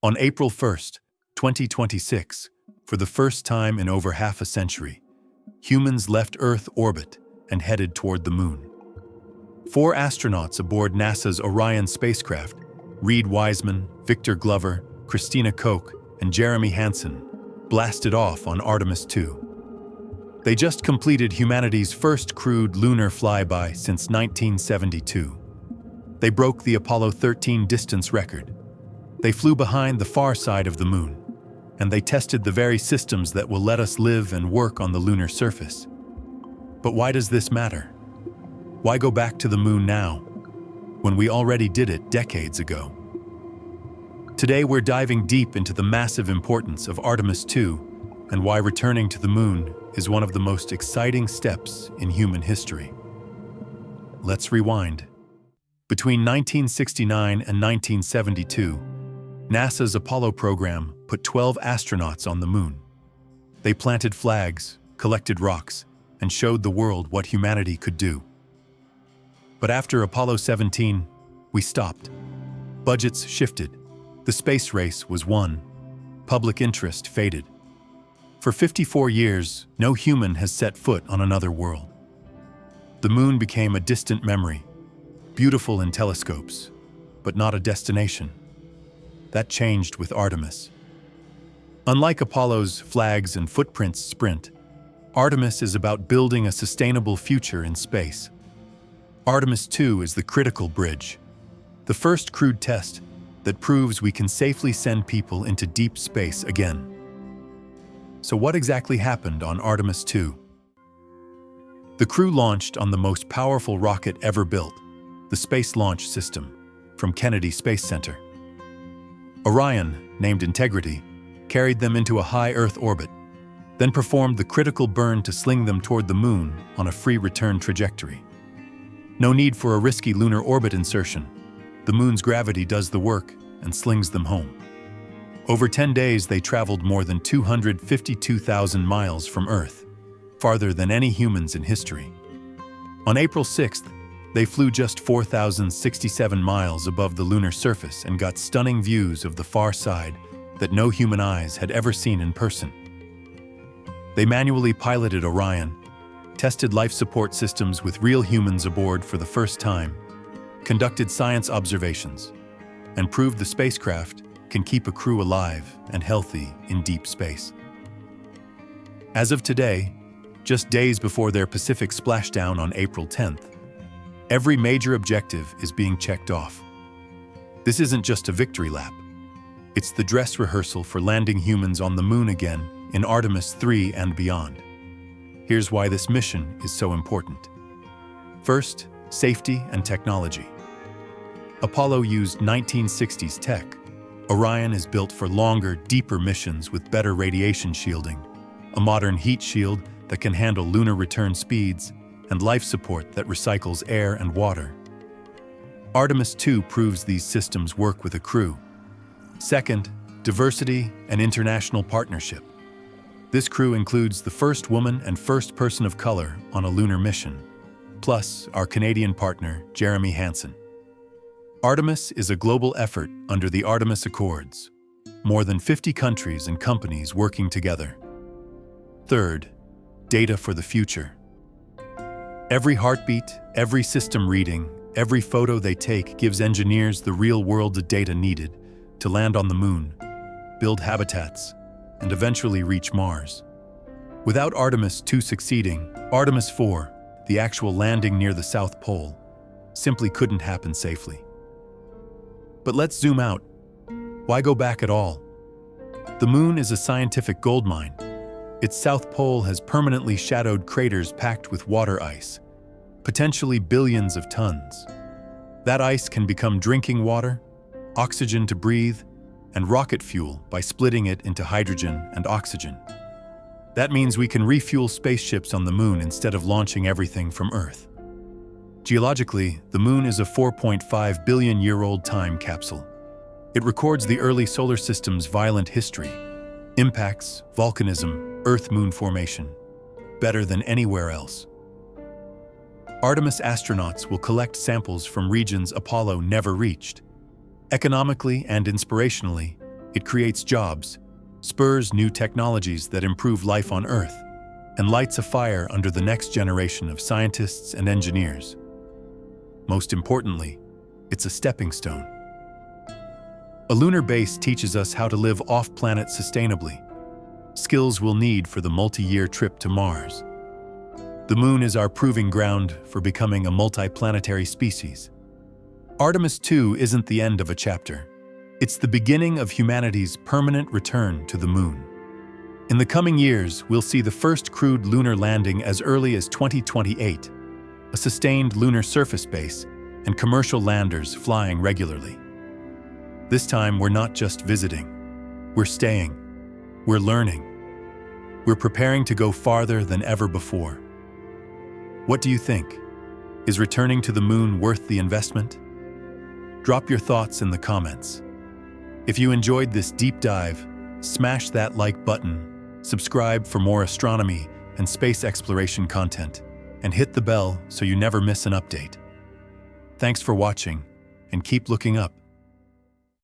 On April 1st, 2026, for the first time in over half a century, humans left Earth orbit and headed toward the moon. 4 astronauts aboard NASA's Orion spacecraft, Reed Wiseman, Victor Glover, Christina Koch, and Jeremy Hansen, blasted off on Artemis II. They just completed humanity's first crewed lunar flyby since 1972. They broke the Apollo 13 distance record. They flew behind the far side of the moon, and they tested the very systems that will let us live and work on the lunar surface. But why does this matter? Why go back to the moon now, when we already did it decades ago? Today we're diving deep into the massive importance of Artemis II and why returning to the moon is one of the most exciting steps in human history. Let's rewind. Between 1969 and 1972, NASA's Apollo program put 12 astronauts on the moon. They planted flags, collected rocks, and showed the world what humanity could do. But after Apollo 17, we stopped. Budgets shifted. The space race was won. Public interest faded. For 54 years, no human has set foot on another world. The moon became a distant memory, beautiful in telescopes, but not a destination. That changed with Artemis. Unlike Apollo's flags and footprints sprint, Artemis is about building a sustainable future in space. Artemis II is the critical bridge, the first crewed test that proves we can safely send people into deep space again. So what exactly happened on Artemis II? The crew launched on the most powerful rocket ever built, the Space Launch System, from Kennedy Space Center. Orion, named Integrity, carried them into a high Earth orbit, then performed the critical burn to sling them toward the moon on a free return trajectory. No need for a risky lunar orbit insertion. The moon's gravity does the work and slings them home. Over 10 days, they traveled more than 252,000 miles from Earth, farther than any humans in history. On April 6th, they flew just 4,067 miles above the lunar surface and got stunning views of the far side that no human eyes had ever seen in person. They manually piloted Orion, tested life support systems with real humans aboard for the first time, conducted science observations, and proved the spacecraft can keep a crew alive and healthy in deep space. As of today, just days before their Pacific splashdown on April 10th, every major objective is being checked off. This isn't just a victory lap. It's the dress rehearsal for landing humans on the moon again in Artemis III and beyond. Here's why this mission is so important. First, safety and technology. Apollo used 1960s tech. Orion is built for longer, deeper missions with better radiation shielding, a modern heat shield that can handle lunar return speeds, and life support that recycles air and water. Artemis II proves these systems work with a crew. Second, diversity and international partnership. This crew includes the first woman and first person of color on a lunar mission, plus our Canadian partner, Jeremy Hansen. Artemis is a global effort under the Artemis Accords, more than 50 countries and companies working together. Third, data for the future. Every heartbeat, every system reading, every photo they take gives engineers the real-world data needed to land on the moon, build habitats, and eventually reach Mars. Without Artemis II succeeding, Artemis IV, the actual landing near the South Pole, simply couldn't happen safely. But let's zoom out. Why go back at all? The moon is a scientific goldmine. Its south pole has permanently shadowed craters packed with water ice, potentially billions of tons. That ice can become drinking water, oxygen to breathe, and rocket fuel by splitting it into hydrogen and oxygen. That means we can refuel spaceships on the moon instead of launching everything from Earth. Geologically, the moon is a 4.5 billion-year-old time capsule. It records the early solar system's violent history, impacts, volcanism, Earth-Moon formation, better than anywhere else. Artemis astronauts will collect samples from regions Apollo never reached. Economically and inspirationally, It creates jobs, spurs new technologies that improve life on Earth, and lights a fire under the next generation of scientists and engineers. Most importantly, it's a stepping stone. A lunar base teaches us how to live off-planet sustainably, skills we'll need for the multi-year trip to Mars. The Moon is our proving ground for becoming a multi-planetary species. Artemis II isn't the end of a chapter. It's the beginning of humanity's permanent return to the Moon. In the coming years, we'll see the first crewed lunar landing as early as 2028, a sustained lunar surface base, and commercial landers flying regularly. This time, we're not just visiting. We're staying. We're learning. We're preparing to go farther than ever before. What do you think? Is returning to the Moon worth the investment? Drop your thoughts in the comments. If you enjoyed this deep dive, smash that like button, subscribe for more astronomy and space exploration content, and hit the bell so you never miss an update. Thanks for watching, and keep looking up.